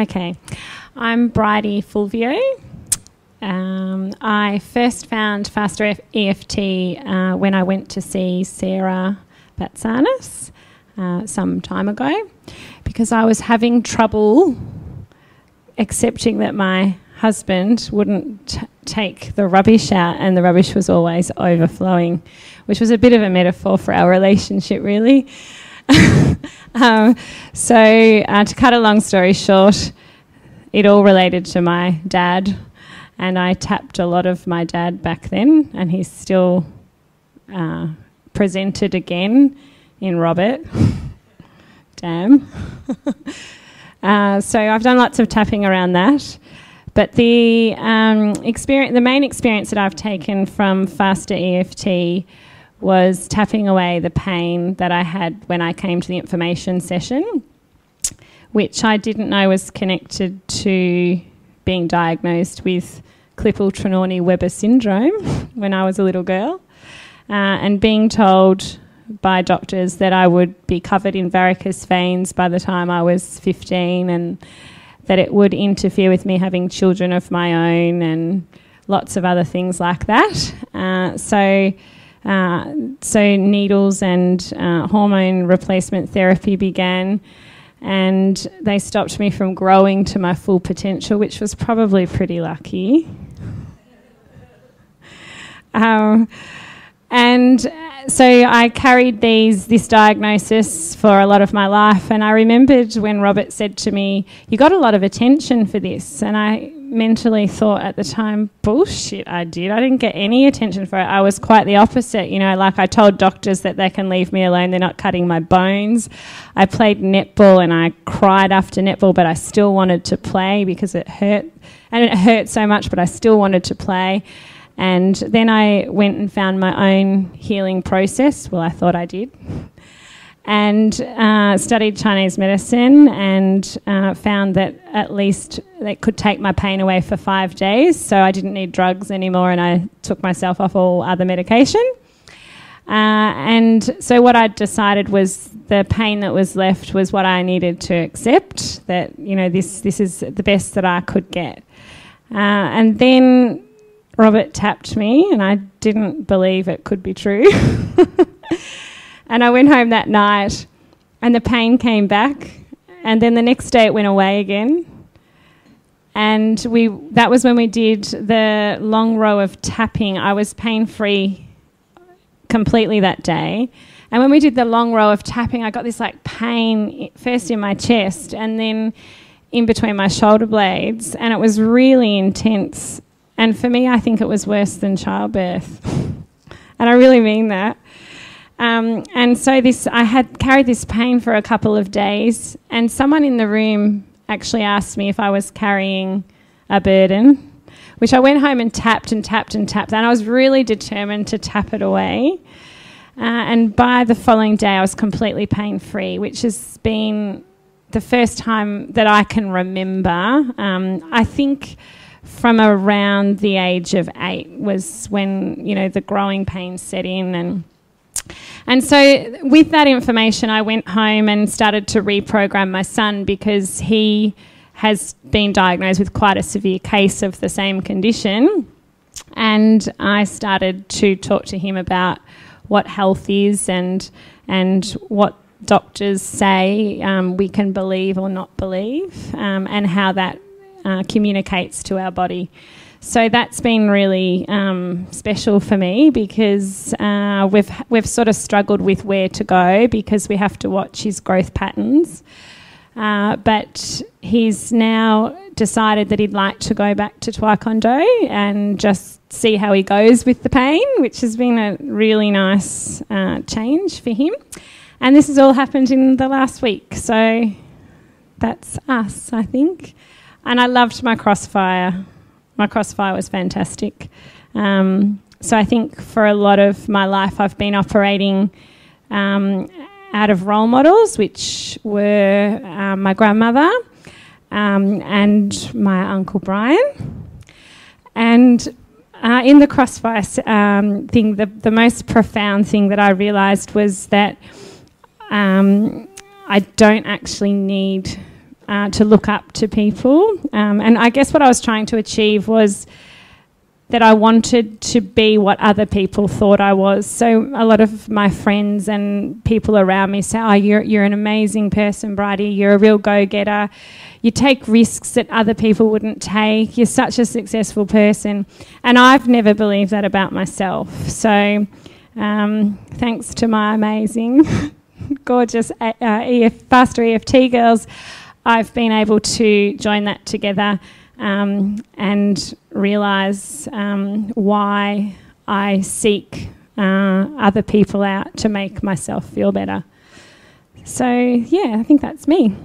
Okay, I'm Bridie Fulvio. I first found FasterEFT when I went to see Sarah Batsanis some time ago, because I was having trouble accepting that my husband wouldn't take the rubbish out, and the rubbish was always overflowing, which was a bit of a metaphor for our relationship, really. So to cut a long story short, it all related to my dad, and I tapped a lot of my dad back then, and he's still presented again in Robert. Damn. So I've done lots of tapping around that. But the main experience that I've taken from FasterEFT was tapping away the pain that I had when I came to the information session, which I didn't know was connected to being diagnosed with Klippel Trenauny Webber Syndrome when I was a little girl, and being told by doctors that I would be covered in varicose veins by the time I was 15, and that it would interfere with me having children of my own, and lots of other things like that. So needles and hormone replacement therapy began, and they stopped me from growing to my full potential, which was probably pretty lucky. And so I carried this diagnosis for a lot of my life, and I remembered when Robert said to me, "You got a lot of attention for this," and I mentally thought at the time, bullshit, I didn't get any attention for it. I was quite the opposite, like I told doctors that they can leave me alone, they're not cutting my bones. I played netball and I cried after netball, but I still wanted to play because it hurt, and it hurt so much, but I still wanted to play. And then I went and found my own healing process. Well, I thought I did. And studied Chinese medicine, and found that at least it could take my pain away for 5 days. So I didn't need drugs anymore, and I took myself off all other medication. And so what I decided was the pain that was left was what I needed to accept, that, this is the best that I could get. And then Robert tapped me, and I didn't believe it could be true. And I went home that night, and the pain came back, and then the next day it went away again. And that was when we did the long row of tapping. I was pain-free completely that day. And when we did the long row of tapping, I got this pain first in my chest and then in between my shoulder blades, and it was really intense. And for me, I think it was worse than childbirth. And I really mean that. And so I had carried this pain for a couple of days, and someone in the room actually asked me if I was carrying a burden, which I went home and tapped and tapped and tapped, and I was really determined to tap it away. And by the following day, I was completely pain-free, which has been the first time that I can remember. I think from around the age of 8 was when, the growing pains set in. And so with that information, I went home and started to reprogram my son, because he has been diagnosed with quite a severe case of the same condition. And I started to talk to him about what health is and what doctors say we can believe or not believe, and how that communicates to our body. So that's been really special for me, because we've sort of struggled with where to go, because we have to watch his growth patterns. But he's now decided that he'd like to go back to Taekwondo and just see how he goes with the pain, which has been a really nice change for him. And this has all happened in the last week. So that's us, I think. And I loved my crossfire. My crossfire was fantastic. So I think for a lot of my life I've been operating out of role models, which were my grandmother and my Uncle Brian. And in the crossfire thing, the most profound thing that I realised was that I don't actually need to look up to people. And I guess what I was trying to achieve was that I wanted to be what other people thought I was. So a lot of my friends and people around me say, oh, you're an amazing person, Bridie. You're a real go-getter. You take risks that other people wouldn't take. You're such a successful person. And I've never believed that about myself. So thanks to my amazing, gorgeous FasterEFT girls, I've been able to join that together and realise why I seek other people out to make myself feel better. So, yeah, I think that's me.